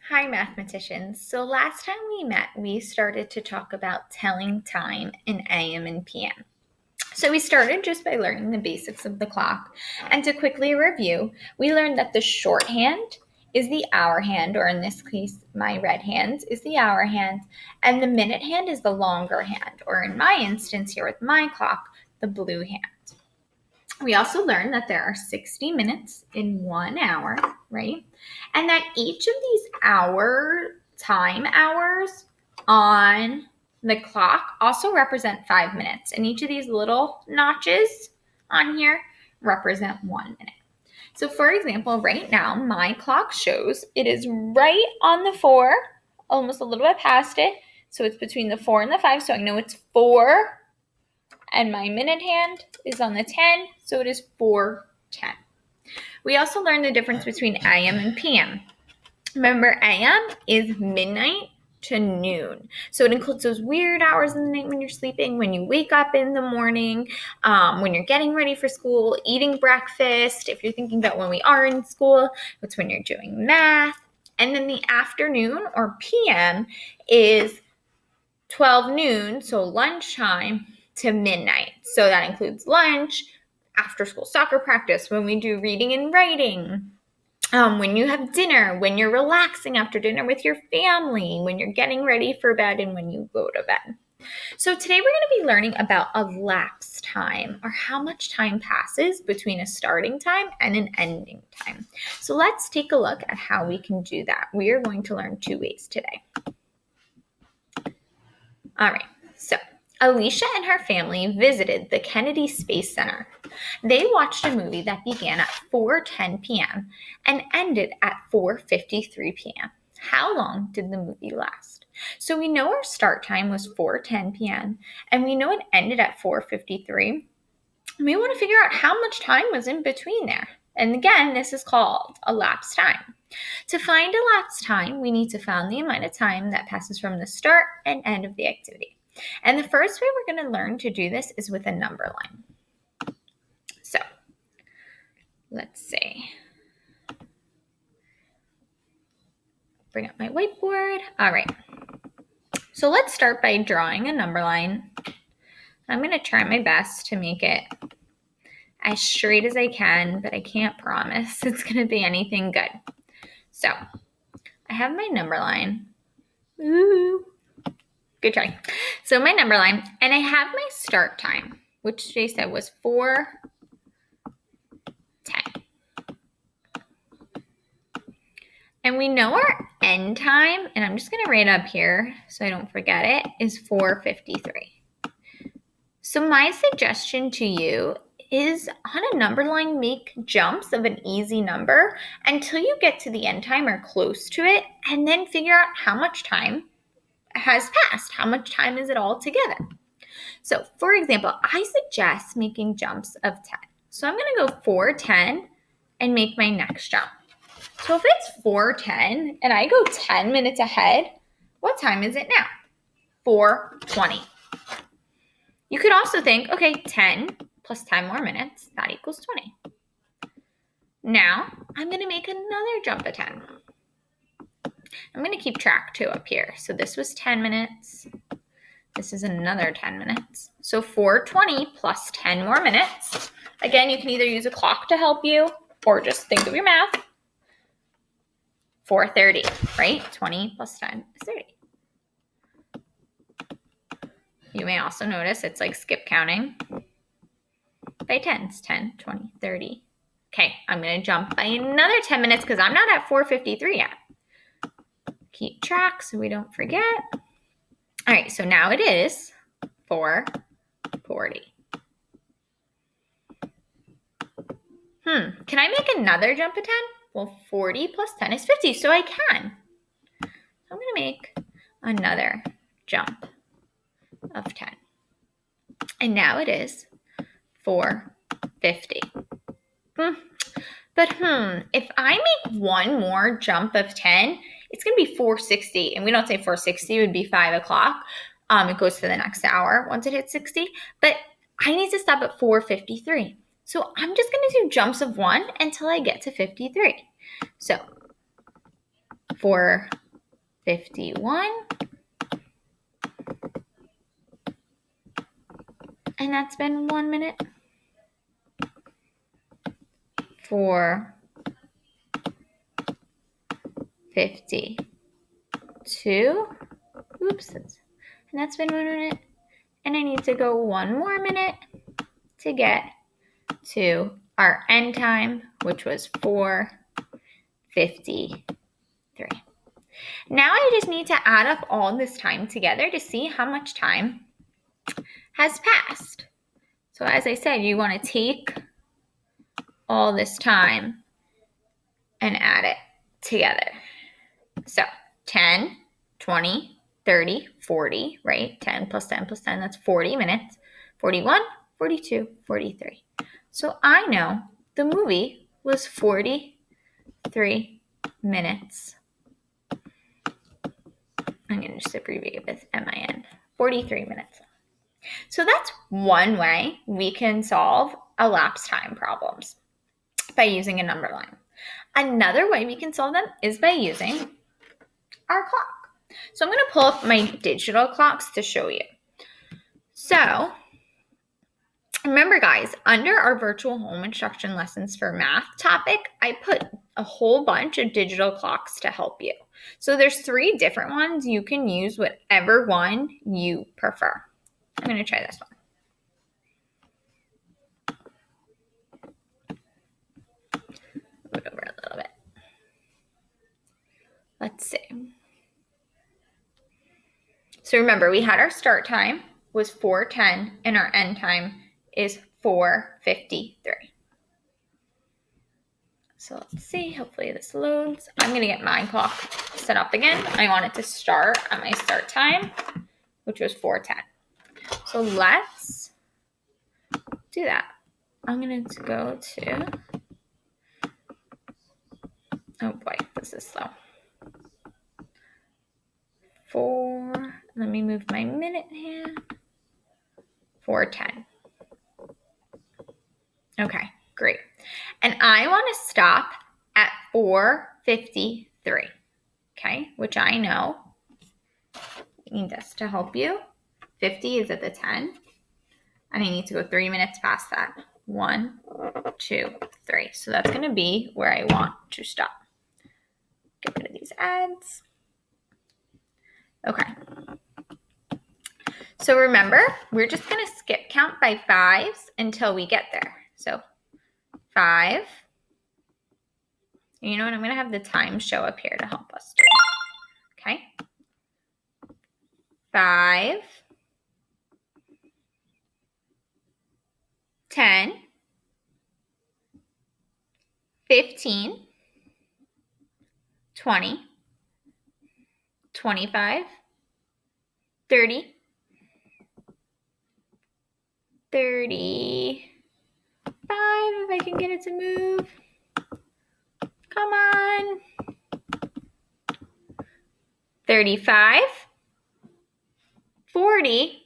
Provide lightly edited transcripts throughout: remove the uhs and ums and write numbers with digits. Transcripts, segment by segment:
Hi, mathematicians. So last time we met, we started to talk about telling time in AM and PM. So we started just by learning the basics of the clock. And to quickly review, we learned that the shorthand is the hour hand, or in this case, my red hand is the hour hand, and the minute hand is the longer hand, or in my instance here with my clock, the blue hand. We also learned that there are 60 minutes in 1 hour, right? And that each of these time hours on the clock also represent 5 minutes. And each of these little notches on here represent 1 minute. So for example, right now, my clock shows it is right on the 4, almost a little bit past it. So it's between the 4 and the 5. So I know it's 4. And my minute hand is on the 10, so it is 4:10. We also learned the difference between AM and PM. Remember, AM is midnight to noon. So it includes those weird hours in the night when you're sleeping, when you wake up in the morning, when you're getting ready for school, eating breakfast. If you're thinking about when we are in school, it's when you're doing math. And then the afternoon, or PM, is 12 noon, so lunchtime, to midnight. So that includes lunch, after school soccer practice, when we do reading and writing, when you have dinner, when you're relaxing after dinner with your family, when you're getting ready for bed, and when you go to bed. So today we're going to be learning about elapsed time, or how much time passes between a starting time and an ending time. So let's take a look at how we can do that. We are going to learn 2 ways today. All right, so Alicia and her family visited the Kennedy Space Center. They watched a movie that began at 4:10 p.m. and ended at 4:53 p.m. How long did the movie last? So we know our start time was 4:10 p.m. and we know it ended at 4:53. We want to figure out how much time was in between there. And again, this is called elapsed time. To find elapsed time, we need to find the amount of time that passes from the start and end of the activity. And the first way we're going to learn to do this is with a number line. So, let's see. Bring up my whiteboard. All right. So let's start by drawing a number line. I'm going to try my best to make it as straight as I can, but I can't promise it's going to be anything good. So, I have my number line. Ooh. Good try. So my number line, and I have my start time, which they said was 4:10. And we know our end time, and I'm just going to write up here so I don't forget it, is 4:53. So my suggestion to you is on a number line, make jumps of an easy number until you get to the end time or close to it, and then figure out how much time has passed. How much time is it all together? So, for example, I suggest making jumps of 10. So I'm going to go 4:10 and make my next jump. So if it's 4:10 and I go 10 minutes ahead, what time is it now? 4:20. You could also think, okay, 10 plus 10 more minutes, that equals 20. Now, I'm going to make another jump of 10. I'm going to keep track too up here. So this was 10 minutes. This is another 10 minutes. So 4:20 plus 10 more minutes. Again, you can either use a clock to help you or just think of your math. 4:30, right? 20 plus 10 is 30. You may also notice it's like skip counting by tens. 10, 20, 30. Okay, I'm going to jump by another 10 minutes because I'm not at 4:53 yet. Keep track so we don't forget. All right, so now it is 4:40. Can I make another jump of 10? Well, 40 plus 10 is 50, so I can. I'm going to make another jump of 10. And now it is 4:50. But if I make one more jump of 10, it's going to be 4:60. And we don't say 4:60, it would be 5 o'clock. It goes to the next hour once it hits 60. But I need to stop at 4:53. So I'm just going to do jumps of 1 until I get to 53. So 4 51. And that's been 1 minute. 4:52. Oops. And that's been 1 minute. And I need to go 1 more minute to get to our end time, which was 4:53. Now I just need to add up all this time together to see how much time has passed. So as I said, you want to take all this time and add it together. So 10, 20, 30, 40, right? 10 plus 10 plus 10, that's 40 minutes. 41, 42, 43. So I know the movie was 43 minutes. I'm going to just abbreviate with MIN. 43 minutes. So that's one way we can solve elapsed time problems, by using a number line. Another way we can solve them is by using our clock. So I'm going to pull up my digital clocks to show you. So remember, guys, under our virtual home instruction lessons for math topic, I put a whole bunch of digital clocks to help you. So there's 3 different ones. You can use whatever one you prefer. I'm going to try this one. Move it over a little bit. Let's see. So remember, we had our start time was 4:10 and our end time is 4:53. So let's see, hopefully this loads. I'm going to get my clock set up again. I want it to start at my start time, which was 4:10. So let's do that. I'm going to go to, oh boy, this is slow. 4, let me move my minute hand. 4:10. Okay, great. And I want to stop at 4:53, okay, which I know, I need this to help you. 50 is at the 10, and I need to go 3 minutes past that. 1, 2, 3. So that's going to be where I want to stop. Get rid of these ads. Okay. So remember, we're just going to skip count by 5s until we get there. So 5. You know what? I'm going to have the time show up here to help us do it. Okay. 5, 10, 15, 20, 25, 30, 35, if I can get it to move. Come on. 35, 40,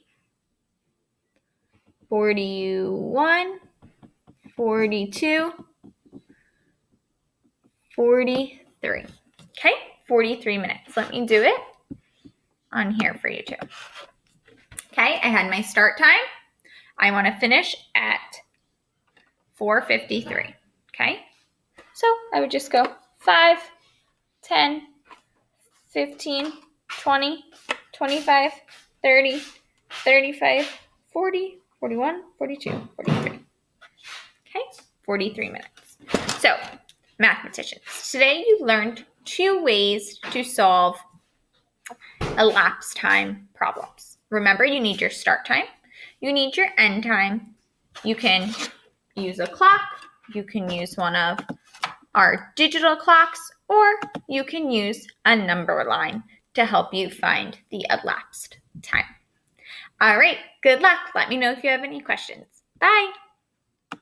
41, 42, 43. Okay, 43 minutes. Let me do it on here for you too. Okay, I had my start time. I want to finish at 4:53. Okay, so I would just go 5, 10, 15, 20, 25, 30, 35, 40, 41, 42, 43. Okay, 43 minutes. So, mathematicians, today you learned 2 ways to solve elapsed time problems. Remember, you need your start time, you need your end time. You can use a clock, you can use one of our digital clocks, or you can use a number line to help you find the elapsed time. All right, good luck. Let me know if you have any questions. Bye.